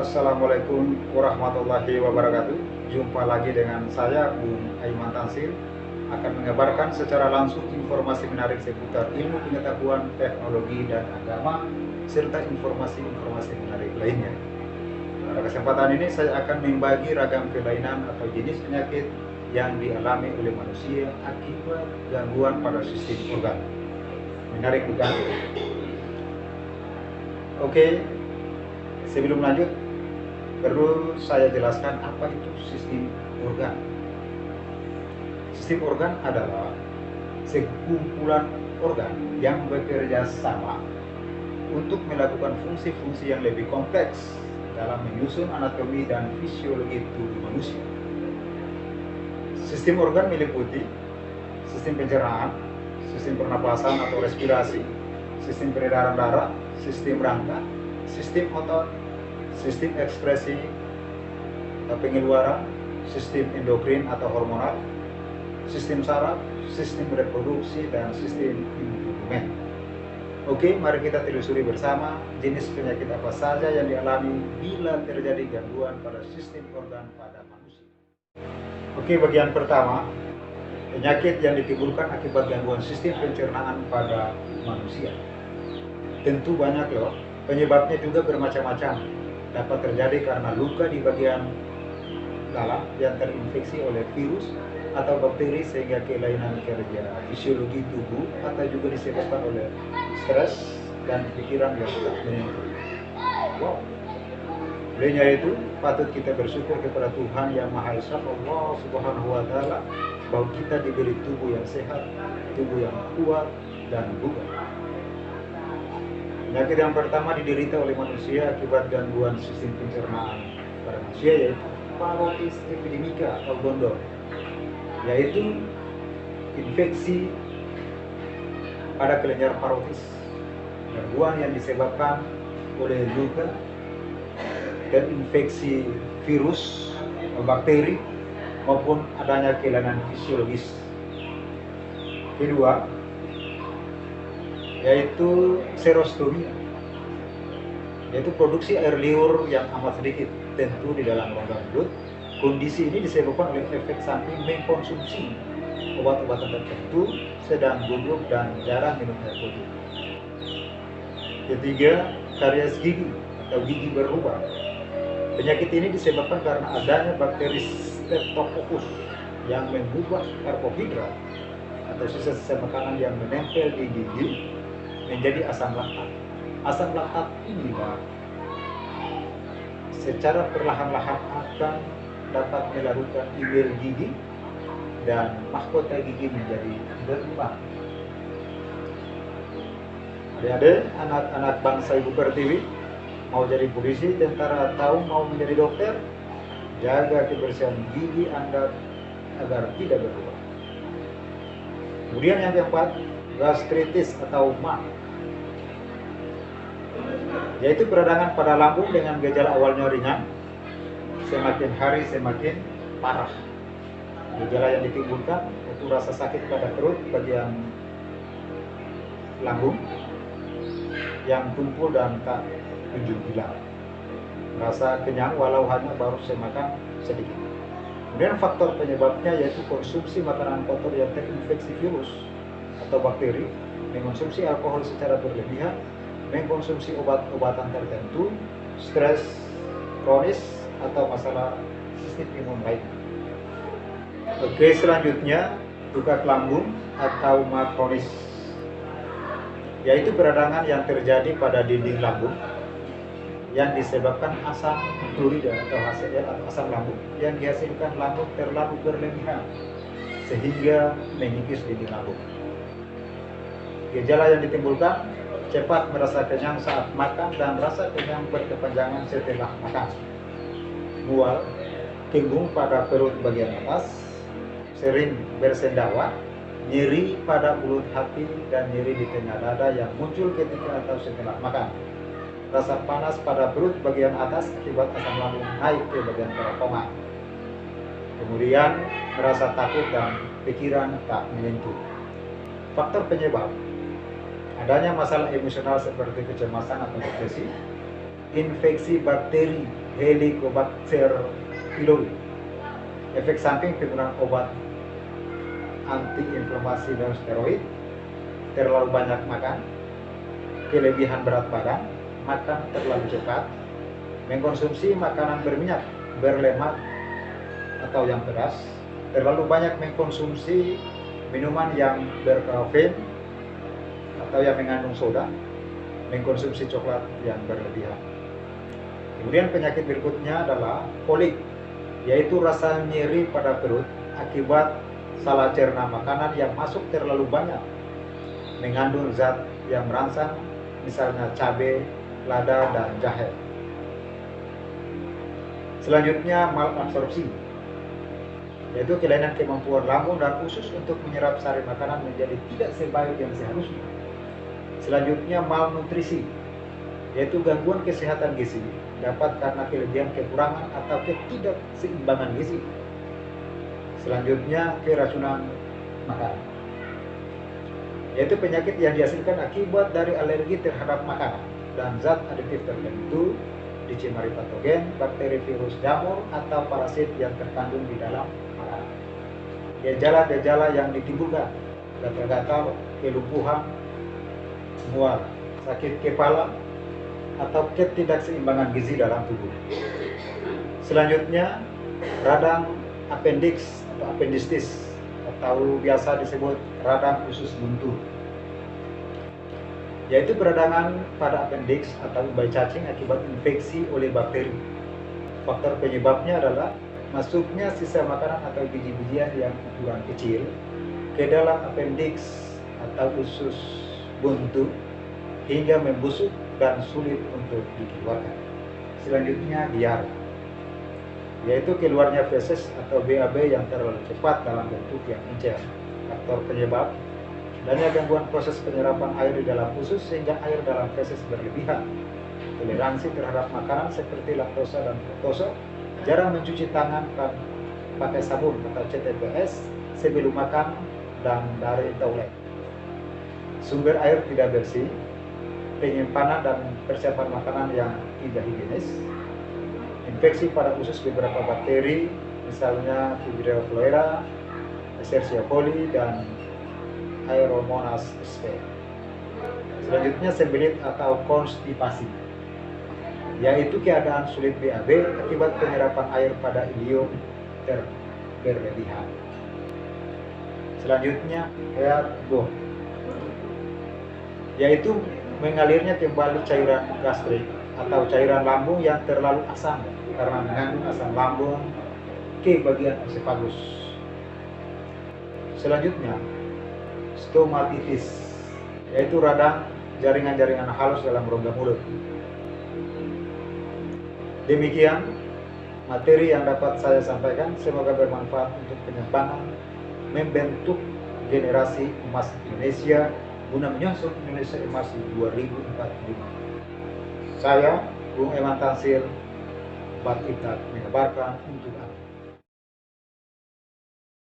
Assalamualaikum warahmatullahi wabarakatuh. Jumpa lagi dengan saya, Bung Aiman Tansil, akan mengabarkan secara langsung informasi menarik seputar ilmu pengetahuan, teknologi, dan agama, serta informasi-informasi menarik lainnya. Pada kesempatan ini saya akan membagi ragam kelainan atau jenis penyakit yang dialami oleh manusia akibat gangguan pada sistem organ. Menarik bukan? Oke, sebelum lanjut, perlu saya jelaskan apa itu sistem organ. Sistem organ adalah sekumpulan organ yang bekerja sama untuk melakukan fungsi-fungsi yang lebih kompleks dalam menyusun anatomi dan fisiologi tubuh manusia. Sistem organ meliputi sistem pencernaan, sistem pernapasan atau respirasi, sistem peredaran darah, sistem rangka, sistem otot, sistem ekspresi atau pengeluaran, sistem endokrin atau hormonal, sistem saraf, sistem reproduksi, dan sistem imun. Oke, mari kita telusuri bersama jenis penyakit apa saja yang dialami bila terjadi gangguan pada sistem organ pada manusia. Oke, bagian pertama, penyakit yang ditimbulkan akibat gangguan sistem pencernaan pada manusia. Tentu banyak loh, penyebabnya juga bermacam-macam. Dapat terjadi karena luka di bagian dalam yang terinfeksi oleh virus atau bakteri sehingga kelainan kerja fisiologi tubuh, atau juga disebabkan oleh stres dan pikiran yang tidak menentu. Wow. Olehnya itu patut kita bersyukur kepada Tuhan Yang Maha Esa, Allah Subhanahu wa Ta'ala, bahwa kita diberi tubuh yang sehat, tubuh yang kuat dan bugar. Penyakit yang pertama diderita oleh manusia akibat gangguan sistem pencernaan pada manusia yaitu parotis epidemika atau gondor, yaitu infeksi pada kelenjar parotis, gangguan yang disebabkan oleh luka dan infeksi virus, bakteri, maupun adanya kelainan fisiologis. Kedua, yaitu serostomia, yaitu produksi air liur yang amat sedikit, tentu di dalam rongga mulut. Kondisi ini disebabkan oleh efek samping mengkonsumsi obat-obatan tertentu, sedang gugup dan jarang minum air putih. Ketiga, karies gigi atau gigi berlubang. Penyakit ini disebabkan karena adanya bakteri Streptococcus yang mengubah karbohidrat atau sisa-sisa makanan yang menempel di gigi menjadi asam laktat. Asam laktat inilah secara perlahan-lahan akan dapat melakukan ilir gigi dan mahkota gigi menjadi berlubang. Adik-adik, anak-anak bangsa Ibu Pertiwi, mau jadi polisi, tentara, atau mau menjadi dokter, jaga kebersihan gigi Anda agar tidak berlubang. Kemudian yang keempat, gastritis atau MA, yaitu peradangan pada lambung dengan gejala awalnya ringan, semakin hari semakin parah. Gejala yang ditimbulkan itu rasa sakit pada perut bagian lambung yang tumpul dan tak kunjung hilang, rasa kenyang walau hanya baru semakan sedikit. Kemudian faktor penyebabnya yaitu konsumsi makanan kotor yang terinfeksi virus atau bakteri, mengkonsumsi alkohol secara berlebihan, mengkonsumsi obat-obatan tertentu, stres kronis, atau masalah sistem imun lain. Oke, selanjutnya luka lambung atau MA kronis, yaitu peradangan yang terjadi pada dinding lambung yang disebabkan asam klorida atau HCl atau asam lambung yang dihasilkan lambung terlalu berlebihan sehingga mengikis dinding lambung. Gejala yang ditimbulkan cepat merasa kenyang saat makan dan rasa kenyang berkepanjangan setelah makan, mual, kembung pada perut bagian atas, sering bersendawa, nyeri pada mulut hati, dan nyeri di tengah dada yang muncul ketika atau setelah makan, rasa panas pada perut bagian atas akibat asam lambung naik ke bagian kerongkongan, kemudian merasa takut dan pikiran tak menentu. Faktor penyebab adanya masalah emosional seperti kecemasan atau depresi, infeksi bakteri Helicobacter pylori. Efek samping penggunaan obat antiinflamasi dan steroid, terlalu banyak makan, kelebihan berat badan, makan terlalu cepat, mengkonsumsi makanan berminyak, berlemak atau yang pedas, terlalu banyak mengkonsumsi minuman yang berkafein atau yang mengandung soda, mengkonsumsi coklat yang berlebihan. Kemudian penyakit berikutnya adalah kolik, yaitu rasa nyeri pada perut akibat salah cerna makanan yang masuk terlalu banyak, mengandung zat yang merangsang, misalnya cabai, lada, dan jahe. Selanjutnya malabsorpsi, yaitu kelainan kemampuan lambung dan usus untuk menyerap sari makanan menjadi tidak sebaik yang seharusnya. Selanjutnya malnutrisi, yaitu gangguan kesehatan gizi dapat karena kelebihan, kekurangan, atau ketidakseimbangan gizi. Selanjutnya keracunan makanan, yaitu penyakit yang dihasilkan akibat dari alergi terhadap makanan dan zat aditif tertentu, dicemari patogen, bakteri, virus, jamur, atau parasit yang terkandung di dalam makanan. Gejala-gejala yang ditimbulkan: gatal-gatal, kelumpuhan, mual, sakit kepala, atau ketidakseimbangan gizi dalam tubuh. Selanjutnya radang appendix atau appendicitis, atau biasa disebut radang usus buntu, yaitu peradangan pada appendix atau ubai cacing akibat infeksi oleh bakteri. Faktor penyebabnya adalah masuknya sisa makanan atau biji-bijian yang ukuran kecil ke dalam appendix atau usus buntu hingga membusuk dan sulit untuk dikeluarkan. Selanjutnya diare, yaitu keluarnya feses atau BAB yang terlalu cepat dalam bentuk yang encer. Faktor penyebab: adanya gangguan proses penyerapan air di dalam usus sehingga air dalam feses berlebihan, toleransi terhadap makanan seperti laktosa dan fruktosa, jarang mencuci tangan pakai sabun atau CTPS sebelum makan, dan dari toilet. Sumber air tidak bersih, penyimpanan dan persiapan makanan yang tidak higienis, infeksi pada usus beberapa bakteri, misalnya Fibrio flora, Escherichia coli, dan Aeromonas sp. Selanjutnya sembelit atau konstipasi, yaitu keadaan sulit BAB akibat penyerapan air pada ileum berlebihan. Selanjutnya airborne, yaitu mengalirnya kembali cairan gastrik atau cairan lambung yang terlalu asam karena mengandung asam lambung ke bagian esophagus. Selanjutnya stomatitis, yaitu radang jaringan-jaringan halus dalam rongga mulut. Demikian materi yang dapat saya sampaikan, semoga bermanfaat untuk pengembangan membentuk generasi emas Indonesia guna menyongsong Indonesia Emas 2045. Saya, Bung Eman Tansir, Bat Itat mengabarkan untuk Anda.